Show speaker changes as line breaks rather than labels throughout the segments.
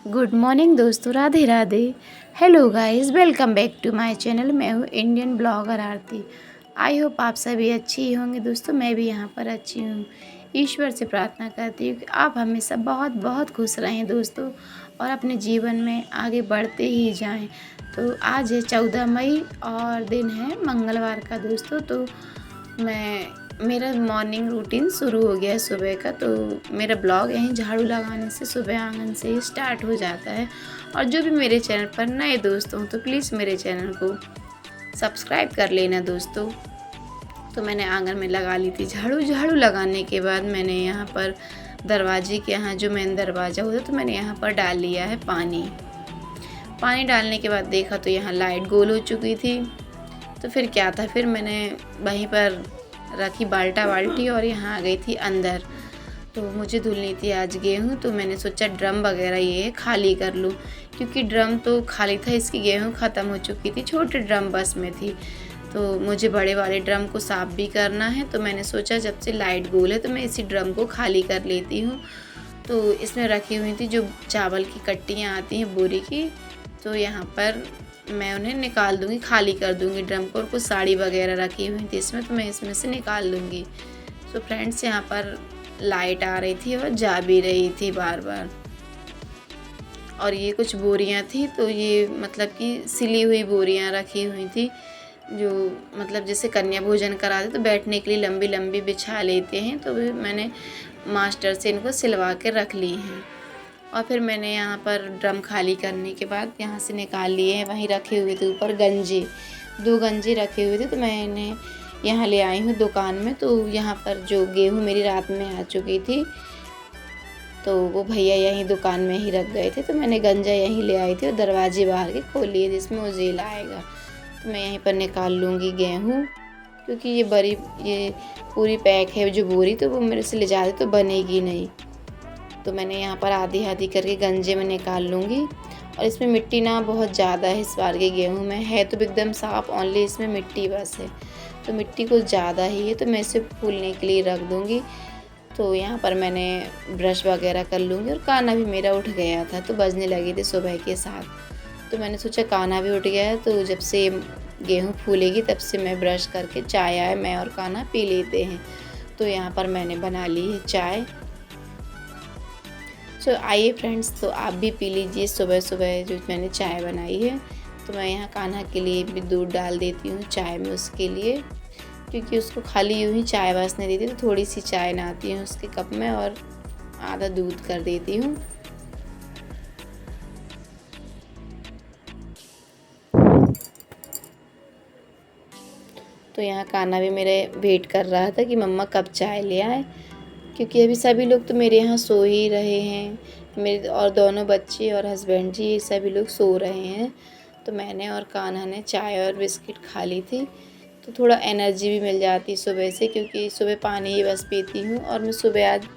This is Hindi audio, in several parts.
गुड मॉर्निंग दोस्तों, Radhe Radhe. Hello guys, welcome back to my channel. मैं हूँ Indian blogger Aarti. I hope आप सभी अच्छी ही होंगे दोस्तों। मैं भी यहाँ पर अच्छी हूँ। ईश्वर से प्रार्थना करती हूँ कि आप हमेशा बहुत बहुत खुश रहें दोस्तों, और अपने जीवन में आगे बढ़ते ही जाएं। तो आज है 14 मई और दिन है मंगलवार का दोस्तों। तो मेरा मॉर्निंग रूटीन शुरू हो गया है सुबह का। तो मेरा ब्लॉग यहीं झाड़ू लगाने से, सुबह आंगन से ही स्टार्ट हो जाता है। और जो भी मेरे चैनल पर नए दोस्त हों तो प्लीज़ मेरे चैनल को सब्सक्राइब कर लेना दोस्तों। तो मैंने आंगन में लगा ली थी झाड़ू। झाड़ू लगाने के बाद मैंने यहाँ पर दरवाजे के यहाँ जो मेन दरवाज़ा होता है, तो मैंने यहाँ पर डाल लिया है पानी। पानी डालने के बाद देखा तो यहाँ लाइट गोल हो चुकी थी। तो फिर क्या था, फिर मैंने वहीं पर रखी बाल्टी और यहाँ आ गई थी अंदर। तो मुझे धुलनी थी आज गेहूँ, तो मैंने सोचा ड्रम वगैरह ये खाली कर लूँ, क्योंकि ड्रम तो खाली था, इसकी गेहूँ ख़त्म हो चुकी थी। छोटे ड्रम बस में थी, तो मुझे बड़े वाले ड्रम को साफ़ भी करना है। तो मैंने सोचा जब से लाइट गोल है तो मैं इसी ड्रम को खाली कर लेती हूँ। तो इसमें रखी हुई थी जो चावल की कट्टियाँ आती हैं बोरी की, तो यहाँ पर मैं उन्हें निकाल दूँगी, खाली कर दूँगी ड्रम को। और कुछ साड़ी वगैरह रखी हुई थी इसमें, तो मैं इसमें से निकाल दूँगी। तो फ्रेंड्स, यहाँ पर लाइट आ रही थी और जा भी रही थी बार बार। और ये कुछ बोरियां थी, तो ये मतलब कि सिली हुई बोरियां रखी हुई थी, जो मतलब जैसे कन्या भोजन कराते तो बैठने के लिए लंबी लंबी बिछा लेते हैं, तो मैंने मास्टर से इनको सिलवा के रख ली हैं। और फिर मैंने यहाँ पर ड्रम खाली करने के बाद यहाँ से निकाल लिए हैं। वहीं रखे हुए थे ऊपर गंजे, 2 गंजे रखे हुए थे, तो मैंने यहाँ ले आई हूँ दुकान में। तो यहाँ पर जो गेहूँ मेरी रात में आ चुकी थी, तो वो भैया यहीं दुकान में ही रख गए थे, तो मैंने गंजा यहीं ले आई थी और दरवाजे बाहर के खोल लिए जिसमें उजेला आएगा। तो मैं यहीं पर निकाल लूँगी गेहूँ, क्योंकि ये पूरी पैक है जो बोरी, तो वो मेरे से ले जाते तो बनेगी नहीं। तो मैंने यहाँ पर आधी आधी करके गंजे में निकाल लूँगी। और इसमें मिट्टी ना बहुत ज़्यादा है इस बार के गेहूँ में, है तो एकदम साफ़, ओनली इसमें मिट्टी बस है। तो मिट्टी कुछ ज़्यादा ही है, तो मैं इसे फूलने के लिए रख दूँगी। तो यहाँ पर मैंने ब्रश वगैरह कर लूँगी। और काना भी मेरा उठ गया था, तो बजने लगी थी सुबह के 7। तो मैंने सोचा काना भी उठ गया है, तो जब से गेहूँ फूलेगी तब से मैं ब्रश करके चाय आए मैं और काना पी लेते हैं। तो यहाँ पर मैंने बना ली है चाय। सो आइए फ्रेंड्स, तो आप भी पी लीजिए सुबह सुबह जो मैंने चाय बनाई है। तो मैं यहाँ कान्हा के लिए भी दूध डाल देती हूँ चाय में उसके लिए, क्योंकि उसको खाली यूँ ही चाय बस नहीं देती, तो थोड़ी सी चाय बनाती हूँ उसके कप में और आधा दूध कर देती हूँ। तो यहाँ कान्हा भी मेरे वेट कर रहा था कि मम्मा कब चाय ले आए, क्योंकि अभी सभी लोग तो मेरे यहाँ सो ही रहे हैं। मेरे और दोनों बच्चे और हस्बैंड जी, ये सभी लोग सो रहे हैं। तो मैंने और कान्हा ने चाय और बिस्किट खा ली थी, तो थोड़ा एनर्जी भी मिल जाती सुबह से, क्योंकि सुबह पानी ही बस पीती हूँ। और मैं सुबह आज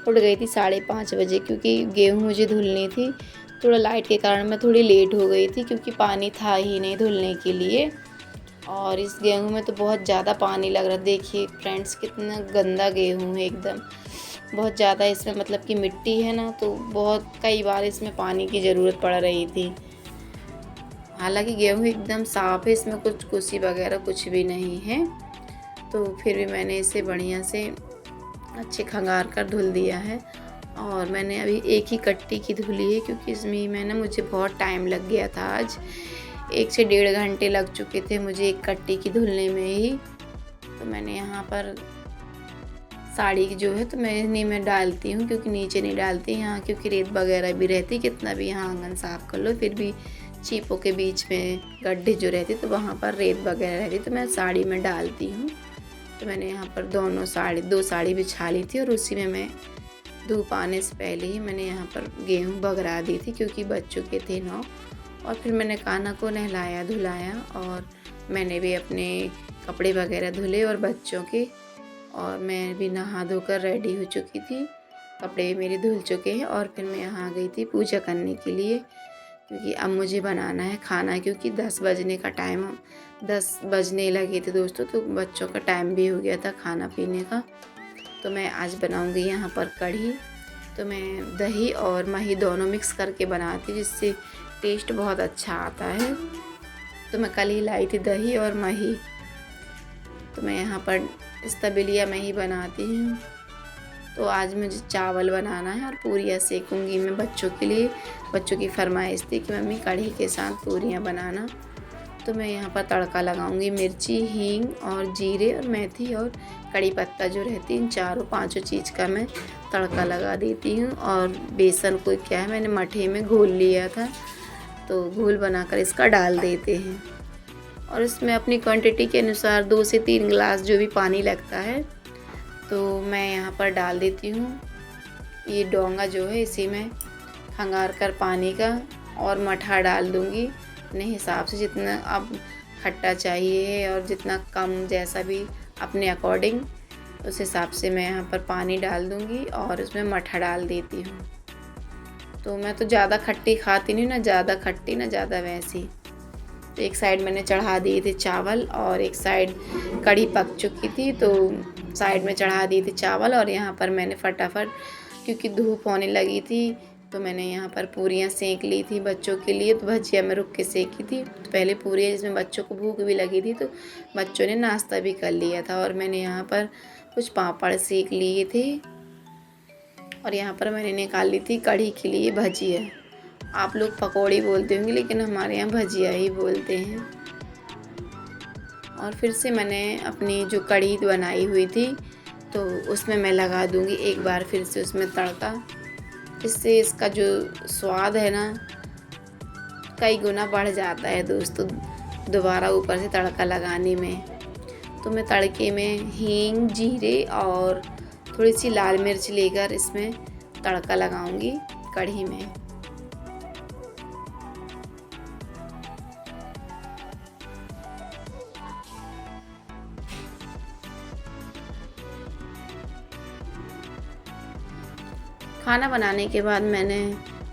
उठ गई थी 5:30 बजे, क्योंकि गेहूँ मुझे धुलनी थी। थोड़ा लाइट के कारण मैं थोड़ी लेट हो गई थी, क्योंकि पानी था ही नहीं धुलने के लिए। और इस गेहूँ में तो बहुत ज़्यादा पानी लग रहा, देखिए फ्रेंड्स कितना गंदा गेहूँ है एकदम। बहुत ज़्यादा इसमें मतलब कि मिट्टी है ना, तो बहुत कई बार इसमें पानी की ज़रूरत पड़ रही थी। हालांकि गेहूँ एकदम साफ़ है, इसमें कुछ कुसी वगैरह कुछ भी नहीं है। तो फिर भी मैंने इसे बढ़िया से अच्छे खंगार कर धुल दिया है। और मैंने अभी एक ही कट्टी की धुली है, क्योंकि इसमें मैं ना मुझे बहुत टाइम लग गया था आज, 1 से 1.5 घंटे लग चुके थे मुझे एक कट्टी की धुलने में ही। तो मैंने यहाँ पर साड़ी जो है तो मैं इन्हीं में डालती हूँ, क्योंकि नीचे नहीं डालती यहाँ, क्योंकि रेत वगैरह भी रहती, कितना भी यहाँ आंगन साफ़ कर लो फिर भी चीपों के बीच में गड्ढे जो रहते तो वहाँ पर रेत वगैरह रहती, तो मैं साड़ी में डालती हूँ। तो मैंने यहाँ पर 2 साड़ी बिछा ली थी, और उसी में मैं धूप आने से पहले ही मैंने यहाँ पर गेहूँ बगरा दी थी, क्योंकि बच चुके थे 9। और फिर मैंने कान्हा को नहलाया धुलाया, और मैंने भी अपने कपड़े वगैरह धुले और बच्चों के। और मैं भी नहा धोकर रेडी हो चुकी थी, कपड़े मेरे धुल चुके हैं। और फिर मैं यहाँ आ गई थी पूजा करने के लिए, क्योंकि अब मुझे बनाना है खाना, क्योंकि 10 बजने का टाइम 10 बजने लगे थे दोस्तों, तो बच्चों का टाइम भी हो गया था खाना पीने का। तो मैं आज बनाऊंगी यहाँ पर कढ़ी। तो मैं दही और मही दोनों मिक्स करके बनाती हूँ, जिससे टेस्ट बहुत अच्छा आता है। तो मैं कल ही लाई थी दही और मही। तो मैं यहाँ पर इस तबेलिया में ही बनाती हूँ। तो आज मुझे चावल बनाना है और पूरियाँ सेकूँगी मैं बच्चों के लिए। बच्चों की फरमाइश थी कि मम्मी कढ़ी के साथ पूरियाँ बनाना। तो मैं यहाँ पर तड़का लगाऊंगी, मिर्ची, हींग और जीरे और मेथी और कड़ी पत्ता जो रहती है, इन चारों पांचों चीज़ का मैं तड़का लगा देती हूँ। और बेसन को क्या है, मैंने मठे में घोल लिया था, तो घोल बनाकर इसका डाल देते हैं। और इसमें अपनी क्वांटिटी के अनुसार 2 से 3 गिलास जो भी पानी लगता है तो मैं यहाँ पर डाल देती हूँ। ये डोंगा जो है इसी में खंगार कर पानी का और मठा डाल दूँगी अपने हिसाब से, जितना आप खट्टा चाहिए और जितना कम, जैसा भी अपने अकॉर्डिंग, उस हिसाब से मैं यहाँ पर पानी डाल दूँगी और उसमें मठा डाल देती हूँ। तो मैं तो ज़्यादा खट्टी खाती नहीं, ना ज़्यादा खट्टी ना ज़्यादा वैसी। तो एक साइड मैंने चढ़ा दिए थे चावल और एक साइड कढ़ी पक चुकी थी, तो साइड में चढ़ा दिए थे चावल। और यहाँ पर मैंने फटाफट, क्योंकि धूप होने लगी थी, तो मैंने यहाँ पर पूरियाँ सेंक ली थी बच्चों के लिए। तो भजिया में रुक के सेकी थी, तो पहले पूरियाँ, जिसमें बच्चों को भूख भी लगी थी, तो बच्चों ने नाश्ता भी कर लिया था। और मैंने यहाँ पर कुछ पापड़ सेक लिए थे और यहाँ पर मैंने निकाल ली थी कढ़ी के लिए भजिया। आप लोग पकौड़ी बोलते होंगे, लेकिन हमारे यहाँ भजिया ही बोलते हैं। और फिर से मैंने अपनी जो कढ़ी बनाई हुई थी तो उसमें मैं लगा दूँगी एक बार फिर से उसमें तड़का। इससे इसका जो स्वाद है ना, कई गुना बढ़ जाता है दोस्तों, दोबारा ऊपर से तड़का लगाने में। तो मैं तड़के में हींग, जीरे और थोड़ी सी लाल मिर्च लेकर इसमें तड़का लगाऊंगी कढ़ी में। खाना बनाने के बाद मैंने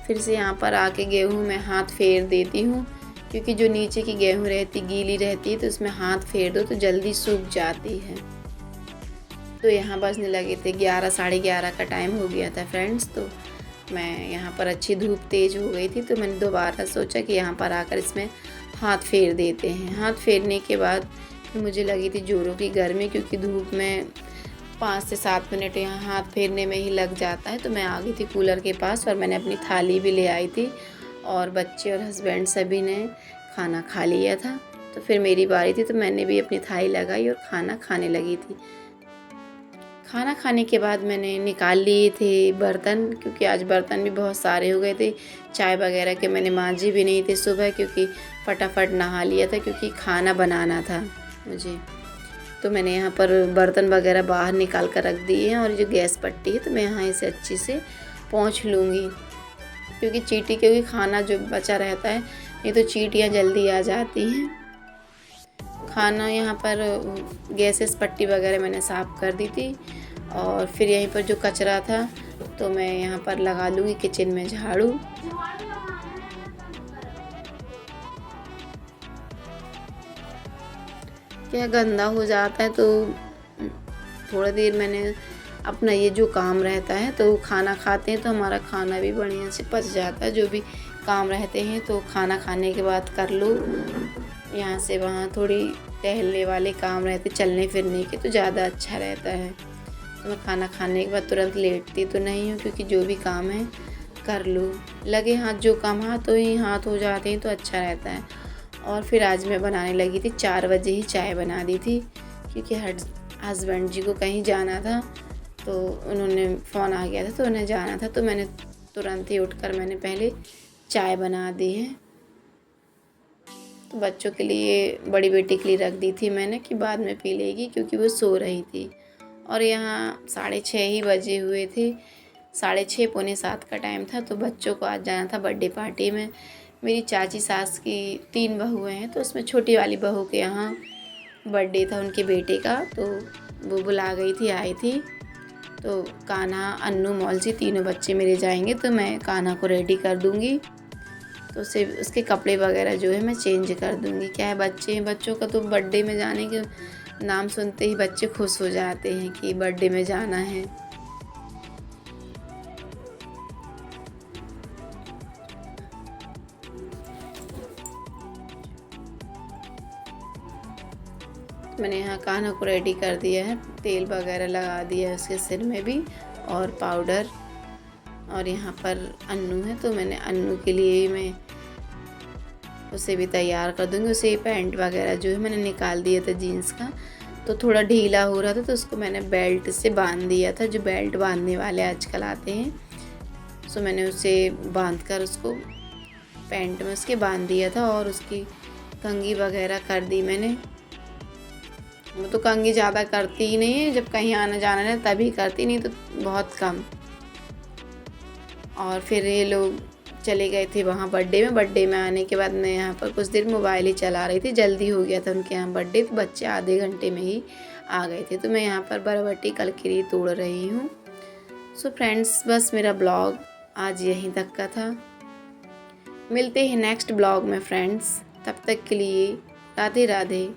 फिर से यहाँ पर आके गेहूँ में हाथ फेर देती हूँ, क्योंकि जो नीचे की गेहूँ रहती गीली रहती है, तो उसमें हाथ फेर दो तो जल्दी सूख जाती है। तो यहाँ बजने लगे थे 11, साढ़े 11 का टाइम हो गया था फ्रेंड्स। तो मैं यहाँ पर, अच्छी धूप तेज़ हो गई थी, तो मैंने दोबारा सोचा कि यहाँ पर आकर इसमें हाथ फेर देते हैं। हाथ फेरने के बाद मुझे लगी थी जोरों की गर्मी, क्योंकि धूप में 5 से 7 मिनट यहाँ हाथ फेरने में ही लग जाता है। तो मैं आ गई थी कूलर के पास और मैंने अपनी थाली भी ले आई थी और बच्चे और हस्बैंड सभी ने खाना खा लिया था। तो फिर मेरी बारी थी, तो मैंने भी अपनी थाली लगाई और खाना खाने लगी थी। खाना खाने के बाद मैंने निकाल लिए थे बर्तन, क्योंकि आज बर्तन भी बहुत सारे हो गए थे। चाय वगैरह के मैंने मांजे भी नहीं थे सुबह, क्योंकि फटाफट नहा लिया था, क्योंकि खाना बनाना था मुझे। तो मैंने यहाँ पर बर्तन वगैरह बाहर निकाल कर रख दिए हैं। और जो गैस पट्टी है, तो मैं यहाँ इसे अच्छे से पोंछ लूँगी, क्योंकि खाना जो बचा रहता है, ये तो चींटियाँ जल्दी आ जाती हैं। खाना यहाँ पर गैसेस पट्टी वगैरह मैंने साफ़ कर दी थी। और फिर यहीं पर जो कचरा था, तो मैं यहाँ पर लगा लूँगी किचन में झाड़ू। क्या गंदा हो जाता है, तो थोड़ा देर मैंने अपना ये जो काम रहता है, तो खाना खाते हैं तो हमारा खाना भी बढ़िया से पच जाता है। जो भी काम रहते हैं तो खाना खाने के बाद कर लो। यहाँ से वहाँ थोड़ी टहलने वाले काम रहते, चलने फिरने के, तो ज़्यादा अच्छा रहता है। तो मैं खाना खाने के बाद तुरंत लेटती तो नहीं हूँ, क्योंकि जो भी काम है कर लो, लगे हाथ जो काम हाथों ही हाथ हो जाते हैं तो अच्छा रहता है। और फिर आज मैं बनाने लगी थी, 4 बजे ही चाय बना दी थी, क्योंकि हस्बैंड जी को कहीं जाना था, तो उन्होंने फ़ोन आ गया था, तो उन्हें जाना था। तो मैंने तुरंत ही उठकर मैंने पहले चाय बना दी है। तो बच्चों के लिए, बड़ी बेटी के लिए रख दी थी मैंने कि बाद में पी लेगी, क्योंकि वो सो रही थी। और यहाँ 6:30 ही बजे हुए थे, 6:30 पौने 7 का टाइम था। तो बच्चों को आज जाना था बर्थडे पार्टी में। मेरी चाची सास की 3 बहुएँ हैं, तो उसमें छोटी वाली बहू के यहाँ बर्थडे था उनके बेटे का, तो वो बुला गई थी, आई थी। तो कान्हा, अन्नू, मौलसी तीनों बच्चे मेरे जाएंगे, तो मैं कान्हा को रेडी कर दूँगी। तो उसके कपड़े वगैरह जो है मैं चेंज कर दूँगी। क्या है, बच्चों का तो बर्थडे में जाने के नाम सुनते ही बच्चे खुश हो जाते हैं कि बर्थडे में जाना है। मैंने यहाँ कान्हा को रेडी कर दिया है, तेल वगैरह लगा दिया है उसके सिर में भी और पाउडर। और यहाँ पर अन्नू है तो मैंने अन्नू के लिए मैं उसे भी तैयार कर दूँगी। उसे पैंट वगैरह जो है मैंने निकाल दिया था जीन्स का, तो थोड़ा ढीला हो रहा था तो उसको मैंने बेल्ट से बांध दिया था, जो बेल्ट बांधने वाले आजकल आते हैं। सो मैंने उसे बांध कर उसको पैंट में उसके बांध दिया था और उसकी कंघी वगैरह कर दी मैंने। वो तो कंघी ज़्यादा करती ही नहीं है, जब कहीं आना जाना है तभी करती, नहीं तो बहुत कम। और फिर ये लोग चले गए थे वहाँ बर्थडे में आने के बाद मैं यहाँ पर कुछ देर मोबाइल ही चला रही थी, जल्दी हो गया था उनके यहाँ बर्थडे, तो बच्चे आधे घंटे में ही आ गए थे। तो मैं यहाँ पर बरबट्टी कलकरी तोड़ रही हूँ। सो फ्रेंड्स, बस मेरा ब्लॉग आज यहीं तक का था। मिलते हैं नेक्स्ट ब्लॉग में फ्रेंड्स, तब तक के लिए राधे राधे।